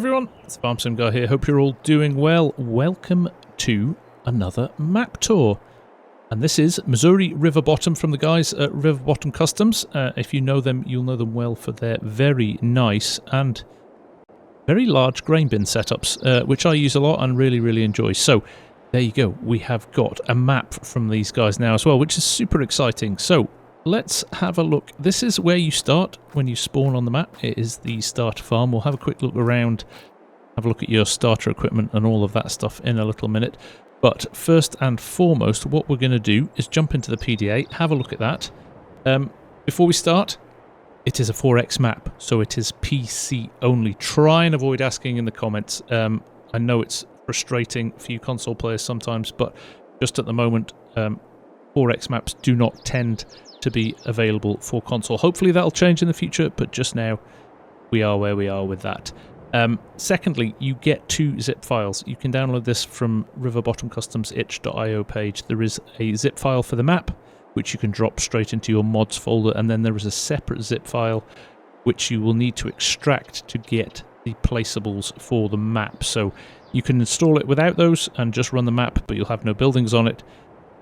everyone, it's FARMSIMGUY here. Hope you're all doing well. Welcome to another map tour. And this is Missouri River Bottom from the guys at River Bottom Customs. If you know them, you'll know them well for their very nice and very large grain bin setups, which I use a lot and really enjoy. So there you go. We have got a map from these guys now as well, which is super exciting. So let's have a look. This is where you start when you spawn on the map. It is the starter farm. We'll have a quick look around, have a look at your starter equipment and all of that stuff in a little minute. But first and foremost, what we're going to do is jump into the PDA, have a look at that. Before we start, it is a 4X map, so it is PC only. Try and avoid asking in the comments. I know it's frustrating for you console players sometimes, but just at the moment, 4X maps do not tend to be available for console. Hopefully that'll change in the future, but just now we are where we are with that. Secondly, you get 2 zip files. You can download this from River Bottom Customs itch.io page. There is a zip file for the map, which you can drop straight into your mods folder, and then there is a separate zip file which you will need to extract to get the placeables for the map. So you can install it without those and just run the map, but you'll have no buildings on it,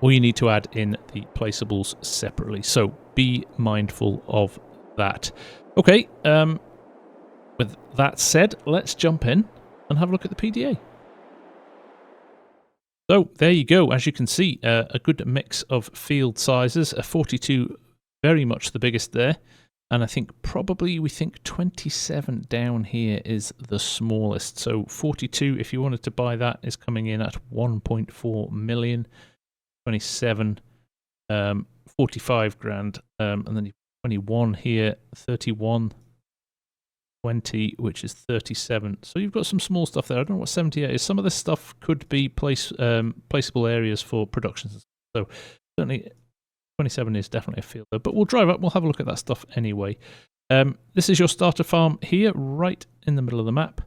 or you need to add in the placeables separately. So be mindful of that. Okay, with that said, let's jump in and have a look at the PDA. So there you go. As you can see, a good mix of field sizes. A 42, very much the biggest there. And I think probably, we think 27 down here is the smallest. So 42, if you wanted to buy that, is coming in at 1.4 million. 27, 45 grand. And then you've 21 here, 31, 20, which is 37. So you've got some small stuff there. I don't know what 78 is. Some of this stuff could be placeable areas for productions. So certainly 27 is definitely a field there. But we'll drive up, we'll have a look at that stuff anyway. This is your starter farm here, right in the middle of the map.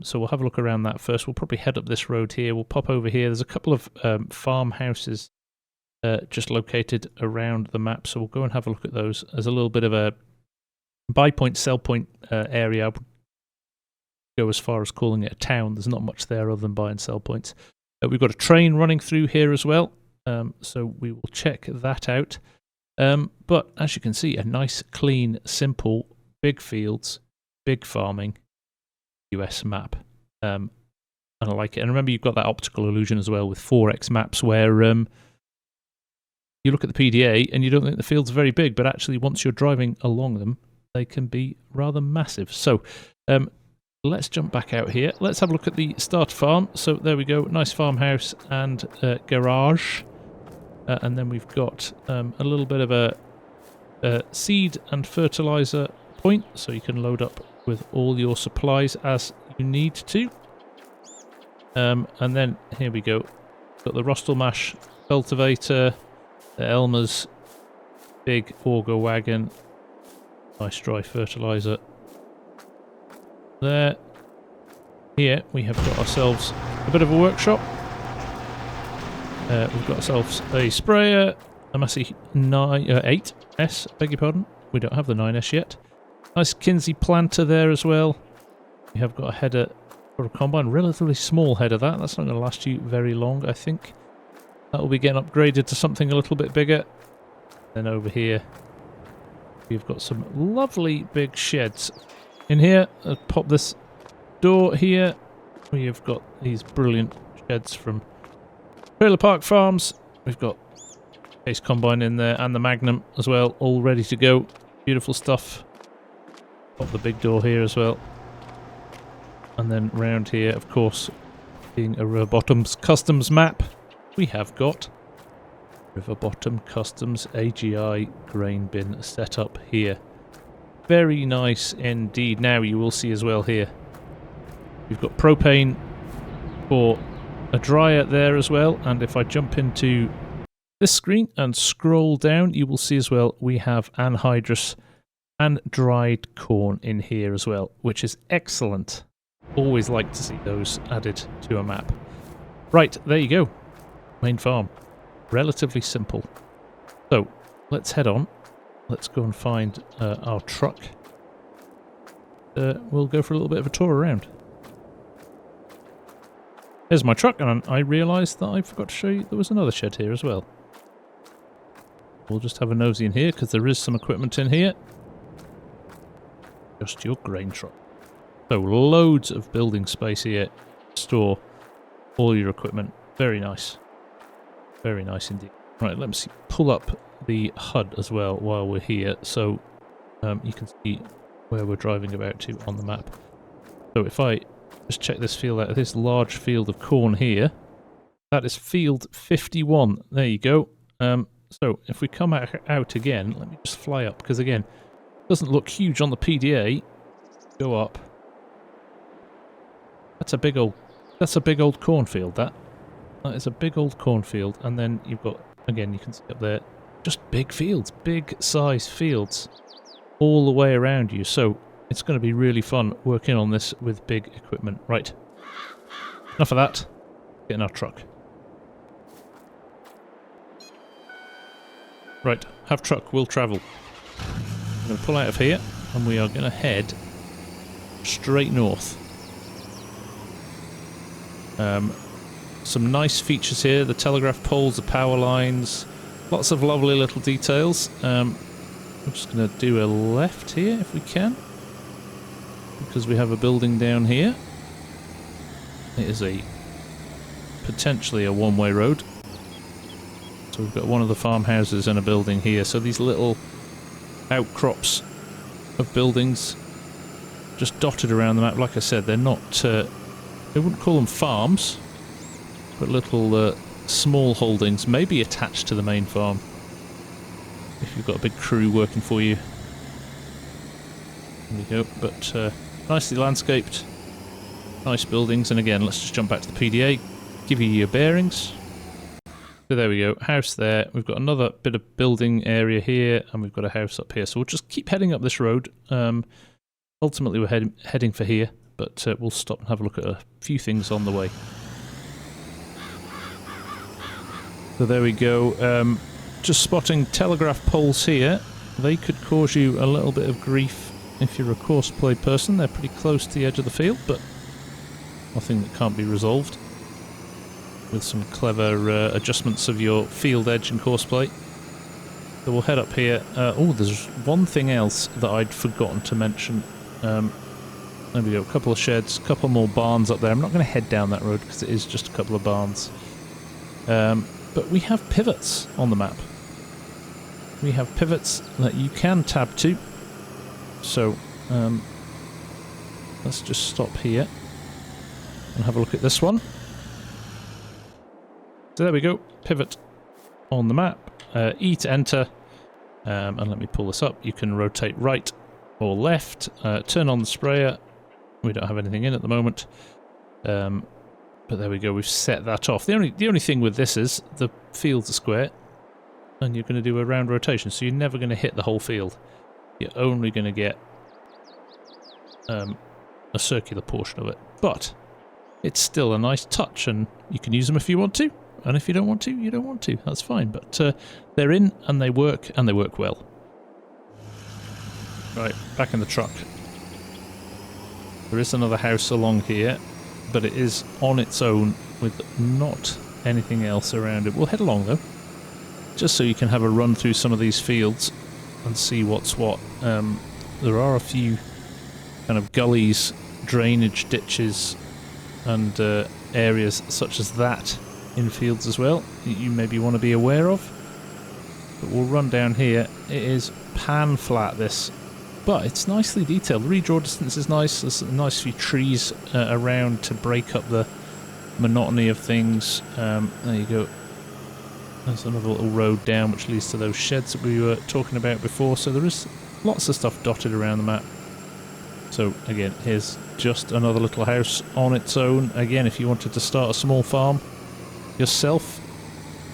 So we'll have a look around that first. We'll probably head up this road here. We'll pop over here. There's a couple of farmhouses just located around the map. So we'll go and have a look at those. There's a little bit of a buy point, sell point area. I would go as far as calling it a town. There's not much there other than buy and sell points. We've got a train running through here as well. So we will check that out. But as you can see, a nice, clean, simple, big fields, big farming US map. And I like it. And remember, you've got that optical illusion as well with 4X maps where you look at the PDA and you don't think the fields are very big, but actually once you're driving along them, they can be rather massive. So let's jump back out here. Let's have a look at the starter farm. So there we go. Nice farmhouse and garage. And then we've got a little bit of a seed and fertilizer point, so you can load up with all your supplies as you need to. And then here we go. Got the Rostelmash cultivator, the Elmer's big auger wagon, nice dry fertilizer. There. Here we have got ourselves a bit of a workshop. We've got ourselves a sprayer, a Massey 8S, beg your pardon. We don't have the 9S yet. Nice Kinsey planter there as well. We have got a header for a combine, relatively small header that. That's not going to last you very long, I think. That will be getting upgraded to something a little bit bigger. Then over here, we've got some lovely big sheds. In here, I'll pop this door here. We have got these brilliant sheds from Trailer Park Farms. We've got Case Combine in there and the Magnum as well, all ready to go. Beautiful stuff. Pop the big door here as well. And then round here, of course, being a River Bottom Customs map, we have got River Bottom Customs AGI grain bin setup here. Very nice indeed. Now you will see as well here, we've got propane for a dryer there as well, and if I jump into this screen and scroll down, you will see as well we have anhydrous and dried corn in here as well, which is excellent. Always like to see those added to a map. Right, there you go. Main farm. Relatively simple. So let's head on. Let's go and find our truck. We'll go for a little bit of a tour around. Here's my truck, and I realised that I forgot to show you there was another shed here as well. We'll just have a nosy in here, because there is some equipment in here. Just your grain truck. So loads of building space here. Store all your equipment. Very nice. Very nice indeed. Right, let me see. Pull up the HUD as well while we're here, so you can see where we're driving about to on the map. So if I just check this field out, this large field of corn here, that is field 51. There you go. So if we come out again, let me just fly up, because again, it doesn't look huge on the PDA. Go up. That's a big old cornfield, that. That is a big old cornfield, and then you've got, again, you can see up there, just big fields, big size fields all the way around you. So it's going to be really fun working on this with big equipment. Right, enough of that. Get in our truck. Right, have truck, we'll travel. I'm going to pull out of here, and we are going to head straight north. Some nice features here, the telegraph poles, the power lines, lots of lovely little details. I'm just going to do a left here if we can, because we have a building down here. It is potentially a one-way road. So we've got one of the farmhouses and a building here. So these little outcrops of buildings just dotted around the map. Like I said, they're not, they wouldn't call them farms, but little small holdings, maybe attached to the main farm, if you've got a big crew working for you. There we go, but nicely landscaped, nice buildings, and again, let's just jump back to the PDA, give you your bearings. So there we go, house there, we've got another bit of building area here, and we've got a house up here, so we'll just keep heading up this road. Ultimately we're heading for here, but we'll stop and have a look at a few things on the way. So there we go, just spotting telegraph poles here. They could cause you a little bit of grief if you're a courseplay person. They're pretty close to the edge of the field, but nothing that can't be resolved with some clever adjustments of your field edge and courseplay. So we'll head up here. Oh, there's one thing else that I'd forgotten to mention. There we go, a couple of sheds, a couple more barns up there. I'm not going to head down that road because it is just a couple of barns. But we have pivots on the map. We have pivots that you can tab to. So, let's just stop here and have a look at this one. So there we go, pivot on the map. E to enter, and let me pull this up. You can rotate right or left, turn on the sprayer. We don't have anything in at the moment. But there we go, we've set that off. The only thing with this is the fields are square, and you're going to do a round rotation, so you're never going to hit the whole field. You're only going to get a circular portion of it. But it's still a nice touch, and you can use them if you want to, and if you don't want to, you don't want to. That's fine, but they're in, and they work well. Right, back in the truck. There is another house along here, but it is on its own with not anything else around it. We'll head along though, just so you can have a run through some of these fields and see what's what. There are a few kind of gullies, drainage ditches, and areas such as that in fields as well that you maybe want to be aware of. But we'll run down here. It is pan flat, this, but it's nicely detailed. The redraw distance is nice. There's a nice few trees around to break up the monotony of things. There you go. There's another little road down which leads to those sheds that we were talking about before. So there is lots of stuff dotted around the map. So again, here's just another little house on its own. Again, if you wanted to start a small farm yourself,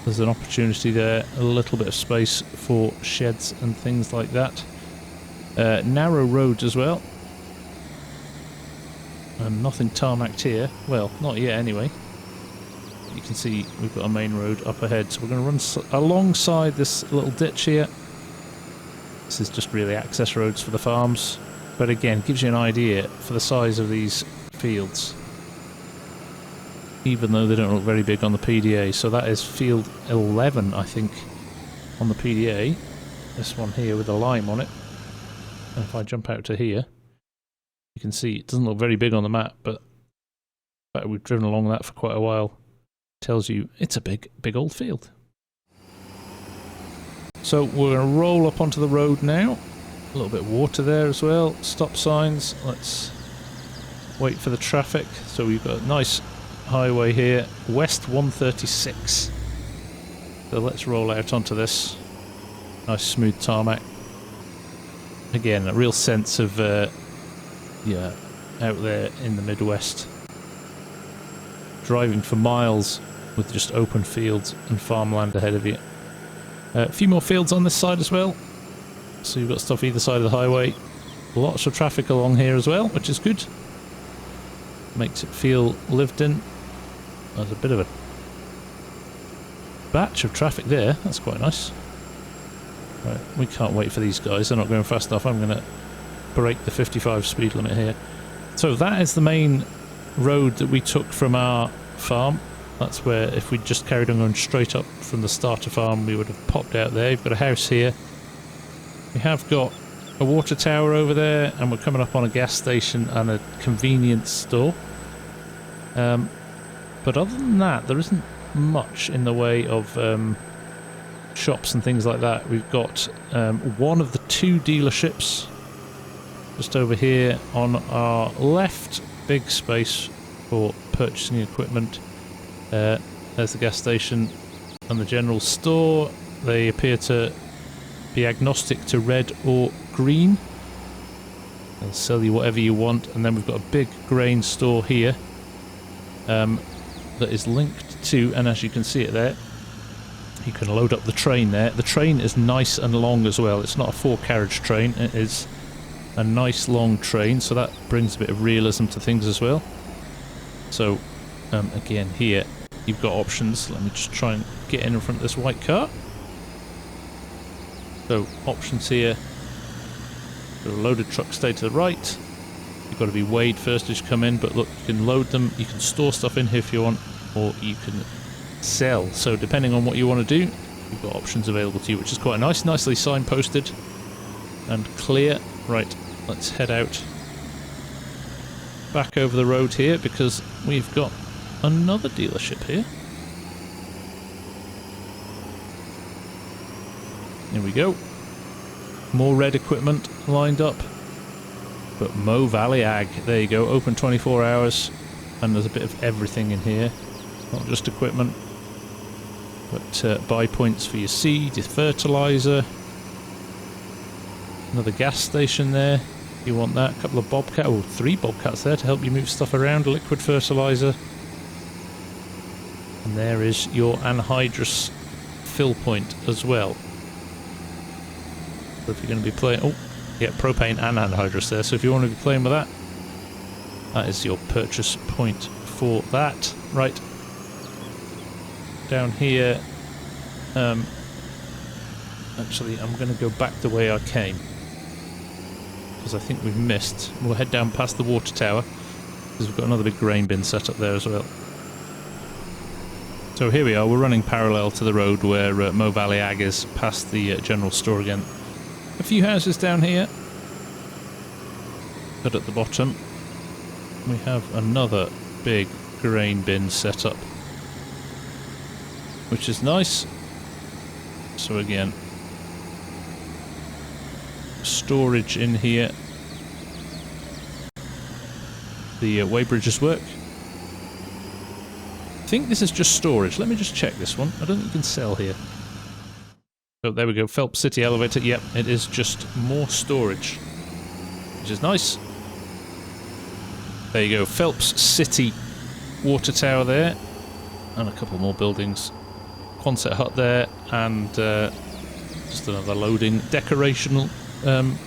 there's an opportunity there. A little bit of space for sheds and things like that. Narrow roads as well, and nothing tarmacked here. Well, not yet anyway. You can see we've got a main road up ahead, so we're going to run alongside this little ditch here. This is just really access roads for the farms, but again, gives you an idea for the size of these fields. even though they don't look very big on the PDA. So that is field 11, I think, on the PDA. This one here with a lime on it. And if I jump out to here, you can see it doesn't look very big on the map, but the fact we've driven along that for quite a while tells you it's a big old field. So we're going to roll up onto the road now. A little bit of water there as well. Stop signs. Let's wait for the traffic. So we've got a nice highway here. West 136. So let's roll out onto this. Nice smooth tarmac. Again, a real sense of, yeah, out there in the Midwest. Driving for miles with just open fields and farmland ahead of you. A few more fields on this side as well. So you've got stuff either side of the highway. Lots of traffic along here as well, which is good. Makes it feel lived in. There's a bit of a batch of traffic there. That's quite nice. Right, we can't wait for these guys. They're not going fast enough. I'm going to break the 55 speed limit here. So that is the main road that we took from our farm. That's where, if we just carried on going straight up from the starter farm, we would have popped out there. You've got a house here. We have got a water tower over there, and we're coming up on a gas station and a convenience store. But other than that, there isn't much in the way of shops and things like that. We've got one of the two dealerships just over here on our left. Big space for purchasing equipment. There's the gas station and the general store. They appear to be agnostic to red or green. They'll sell you whatever you want. And then we've got a big grain store here that is linked to, and as you can see it there, you can load up the train there. The train is nice and long as well. It's not a 4-carriage train. It is a nice long train, so that brings a bit of realism to things as well. So again, here you've got options. Let me just try and get in front of this white car. So options here. The loaded trucks stay to the right. You've got to be weighed first as you come in, but look, you can load them. You can store stuff in here if you want, or you can sell. So depending on what you want to do, you've got options available to you, which is quite nice. Nicely signposted and clear. Right, let's head out back over the road here, because we've got another dealership here. Here we go. More red equipment lined up. But Mo Valley Ag, there you go, open 24 hours, and there's a bit of everything in here. Not just equipment, but buy points for your seed, your fertilizer. Another gas station there, if you want that. A couple of bobcats, or 3 bobcats there to help you move stuff around, liquid fertilizer. And there is your anhydrous fill point as well. So if you're going to be playing, oh, yeah, propane and anhydrous there. So if you want to be playing with that, that is your purchase point for that. Right. Down here, actually, I'm going to go back the way I came, because I think we've missed. We'll head down past the water tower, because we've got another big grain bin set up there as well. So here we are, we're running parallel to the road where Mo Valley Ag is, past the general store again. A few houses down here, but at the bottom we have another big grain bin set up, which is nice. So again, storage in here. The weighbridges work. I think this is just storage. Let me just check this one. I don't think you can sell here. Oh, there we go. Phelps City elevator. Yep, it is just more storage, which is nice. There you go. Phelps City water tower there, and a couple more buildings. Quonset hut there, and just another loading decorational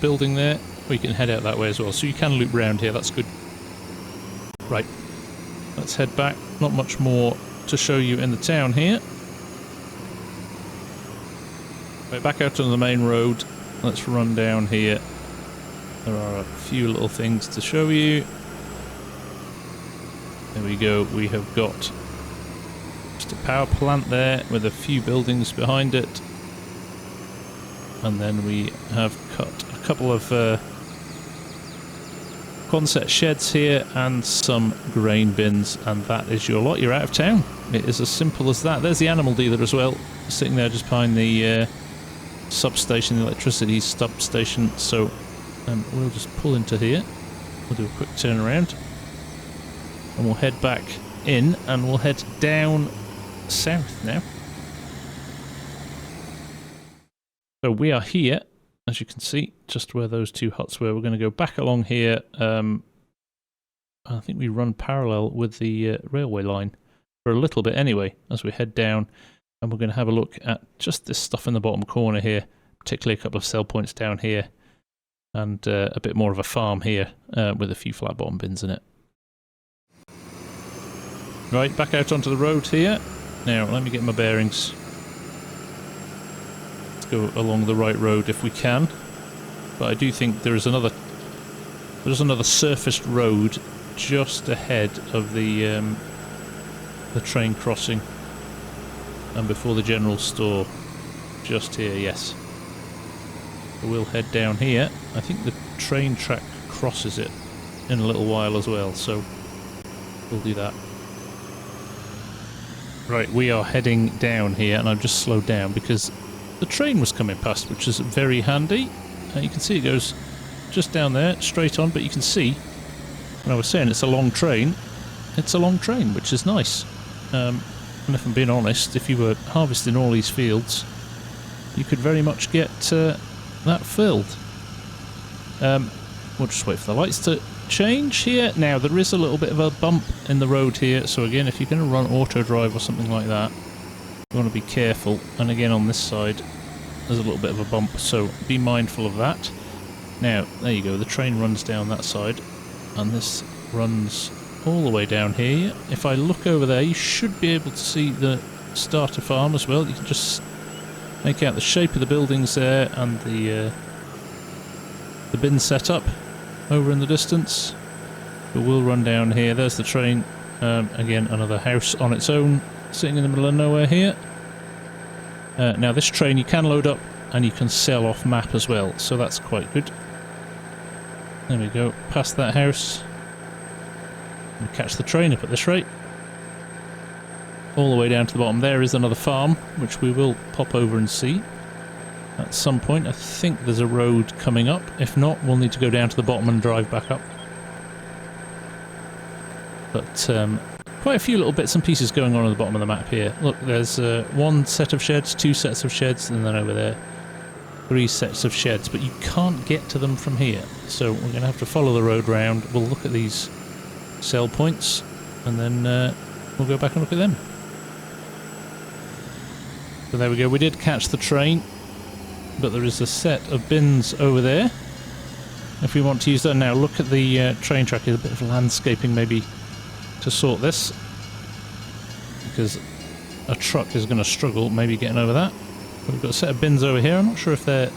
building there. We can head out that way as well, so you can loop round here. That's good. Right, let's head back. Not much more to show you in the town here. Right, back out on the main road. Let's run down here. There are a few little things to show you. There we go. We have got automated power plant there with a few buildings behind it. And then we have cut a couple of Quonset sheds here and some grain bins, and that is your lot. You're out of town. It is as simple as that. There's the animal dealer as well, sitting there just behind the substation, the electricity substation. So we'll just pull into here. We'll do a quick turn around and we'll head back in, and we'll head down south now. So we are here, as you can see, just where those two huts were. We're going to go back along here. I think we run parallel with the railway line for a little bit anyway, as we head down, and we're going to have a look at just this stuff in the bottom corner here, particularly a couple of sell points down here, and a bit more of a farm here with a few flat bottom bins in it. Right, back out onto the road here. Now, let me get my bearings. Let's go along the right road if we can. But I do think there's another surfaced road just ahead of the train crossing and before the general store. Just here, yes. So we'll head down here. I think the train track crosses it in a little while as well, so we'll do that. Right, we are heading down here, and I've just slowed down because the train was coming past, which is very handy. You can see it goes just down there, straight on, but you can see, when I was saying it's a long train, it's a long train, which is nice. And if I'm being honest, if you were harvesting all these fields, you could very much get that filled. We'll just wait for the lights to change here. Now, there is a little bit of a bump in the road here, so again, if you're going to run auto drive or something like that, you want to be careful. And again, on this side, there's a little bit of a bump, so be mindful of that. Now, there you go, the train runs down that side, and this runs all the way down here. If I look over there, you should be able to see the starter farm as well. You can just make out the shape of the buildings there and the bin setup over in the distance. But we'll run down here. There's the train. Again, another house on its own, sitting in the middle of nowhere here. Now, this train you can load up and you can sell off map as well, so that's quite good. There we go, past that house. And catch the train up at this rate. All the way down to the bottom there is another farm, which we will pop over and see at some point. I think there's a road coming up. If not, we'll need to go down to the bottom and drive back up. But quite a few little bits and pieces going on at the bottom of the map here. Look, there's one set of sheds, two sets of sheds, and then over there, three sets of sheds. But you can't get to them from here. So we're going to have to follow the road round. We'll look at these sell points, and then we'll go back and look at them. So there we go, we did catch the train, but there is a set of bins over there if we want to use that. Now look at the train track. There's a bit of landscaping maybe to sort this, because a truck is going to struggle maybe getting over that. But we've got a set of bins over here. I'm not sure if they're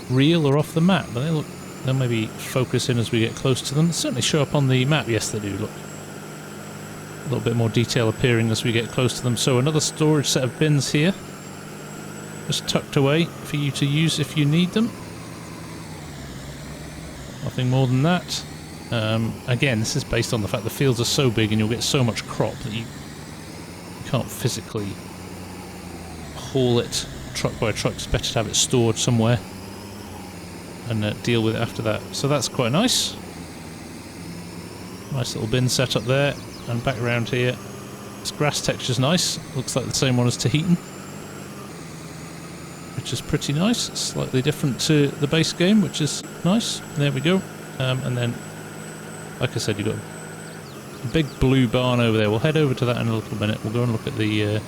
real or off the map, but they'll maybe focus in as we get close to them. They certainly show up on the map. Yes, they do. Look, a little bit more detail appearing as we get close to them. So another storage set of bins here, just tucked away for you to use if you need them. Nothing more than that. Again, this is based on the fact the fields are so big and you'll get so much crop that you can't physically haul it truck by truck. It's better to have it stored somewhere and deal with it after that. So that's quite nice. Nice little bin set up there. And back around here, this grass texture's nice. Looks like the same one as Tahitian, which is pretty nice. Slightly different to the base game, which is nice. There we go. And then, like I said, you've got a big blue barn over there. We'll head over to that in a little minute. We'll go and look at the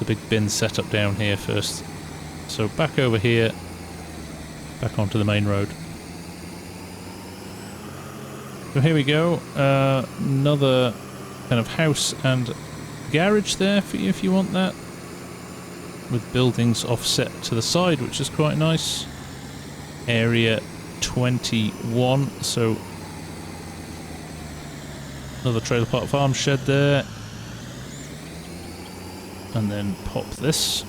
big bin setup down here first. So back over here, back onto the main road. So here we go. Another kind of house and garage there for you if you want that, with buildings offset to the side, which is quite nice. Area 21, so another trailer park farm shed there. and then pop this.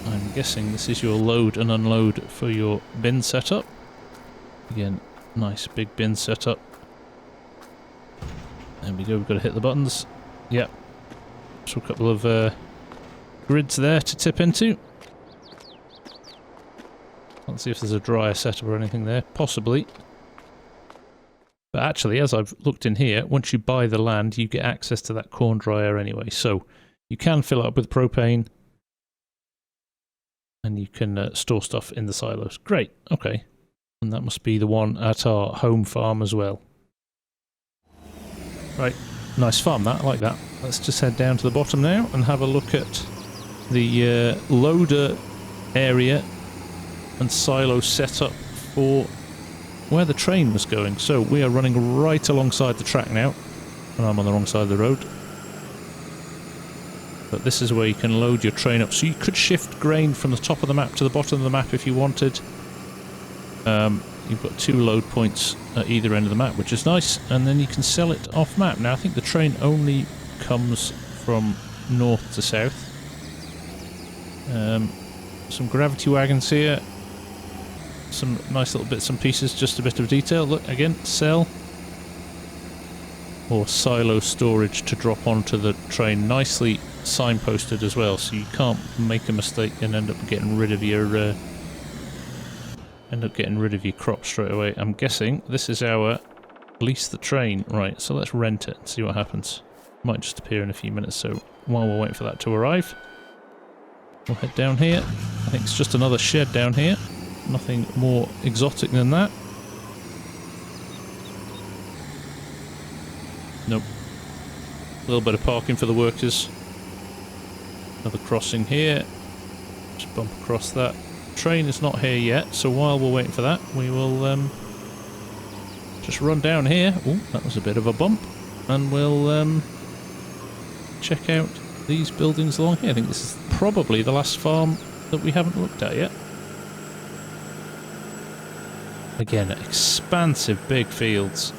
I'm guessing this is your load and unload for your bin setup. Again, nice big bin setup. There we go, we've got to hit the buttons. Yep. So a couple of grids there to tip into. Let's see if there's a dryer setup or anything there. Possibly. But actually, as I've looked in here, once you buy the land, you get access to that corn dryer anyway. So you can fill it up with propane. And you can store stuff in the silos. Great, okay. And that must be the one at our home farm as well. Right, nice farm that, I like that. Let's just head down to the bottom now and have a look at the loader area and silo setup for where the train was going. So we are running right alongside the track now, and I'm on the wrong side of the road. But this is where you can load your train up. So you could shift grain from the top of the map to the bottom of the map if you wanted. You've got 2 load points at either end of the map, which is nice, and then you can sell it off map. Now I think the train only comes from north to south. Some gravity wagons here. Some nice little bits and pieces, just a bit of detail. Look, again, sell. Or silo storage to drop onto the train. Nicely signposted as well, so you can't make a mistake and end up getting rid of your crop straight away. I'm guessing this is our lease the train. Right, so let's rent it and see what happens. Might just appear in a few minutes, so while we're waiting for that to arrive, we'll head down here. I think it's just another shed down here. Nothing more exotic than that. Nope. A little bit of parking for the workers. Another crossing here. Just bump across that. Train is not here yet, so while we're waiting for that, we will just run down here. Oh, that was a bit of a bump. And we'll check out these buildings along here. I think this is probably the last farm that we haven't looked at yet. Again, expansive big fields.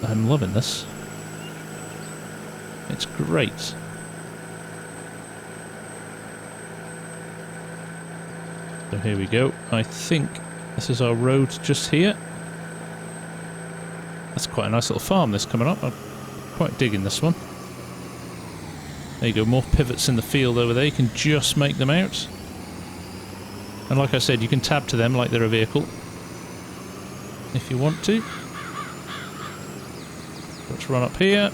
I'm loving this. It's great. So here we go. I think this is our road just here. That's quite a nice little farm this coming up. I'm quite digging this one. There you go, more pivots in the field over there. You can just make them out. And like I said, you can tab to them like they're a vehicle, if you want to. Let's run up here.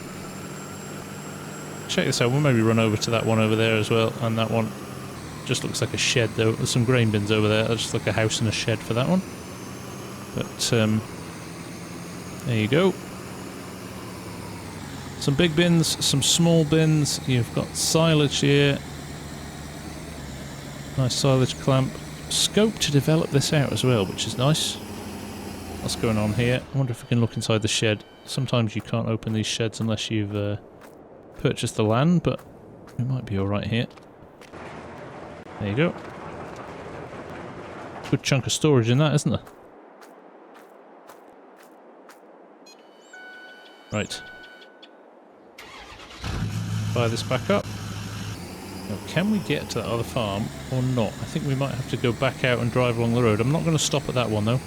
Check this out, we'll maybe run over to that one over there as well, and that one just looks like a shed though. There's some grain bins over there, that's just like a house and a shed for that one. But there you go. Some big bins, some small bins, you've got silage here. Nice silage clamp. Scope to develop this out as well, which is nice. What's going on here? I wonder if we can look inside the shed. Sometimes you can't open these sheds unless you've purchased the land, but we might be alright here. There you go. Good chunk of storage in that, isn't there? Right. Fire this back up. Now, can we get to that other farm or not? I think we might have to go back out and drive along the road. I'm not going to stop at that one though.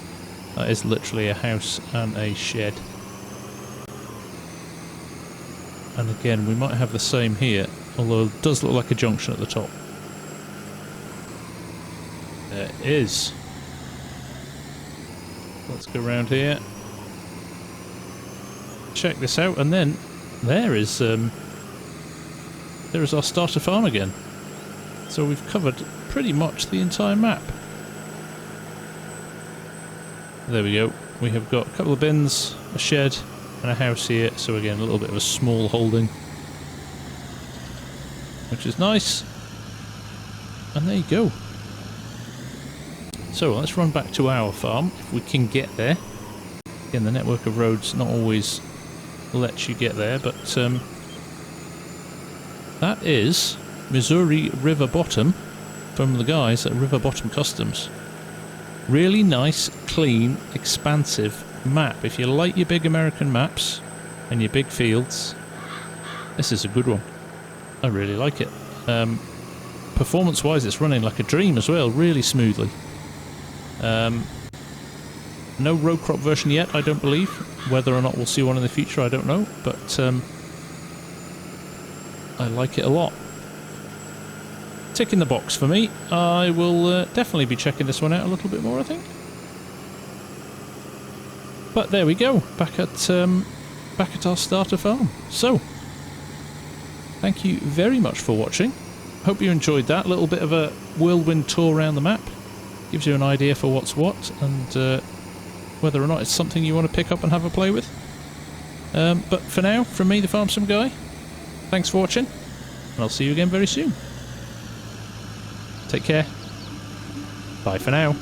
That is literally a house and a shed. And again, we might have the same here, although it does look like a junction at the top. There is. Let's go around here. Check this out, and then there is our starter farm again. So we've covered pretty much the entire map. There we go. We have got a couple of bins, a shed, and a house here. So again, a little bit of a small holding, which is nice. And there you go. So let's run back to our farm, if we can get there. Again, the network of roads not always lets you get there, but that is Missouri River Bottom from the guys at River Bottom Customs. Really nice, clean, expansive map. If you like your big American maps and your big fields, this is a good one. I really like it. Performance-wise, it's running like a dream as well, really smoothly. No row crop version yet, I don't believe. Whether or not we'll see one in the future, I don't know. But I like it a lot. Tick in the box for me. I will definitely be checking this one out a little bit more, I think. But there we go, back at our starter farm. So, thank you very much for watching. Hope you enjoyed that little bit of a whirlwind tour around the map. Gives you an idea for what's what and whether or not it's something you want to pick up and have a play with. But for now, from me, the FARMSIM guy, thanks for watching, and I'll see you again very soon. Take care. Bye for now.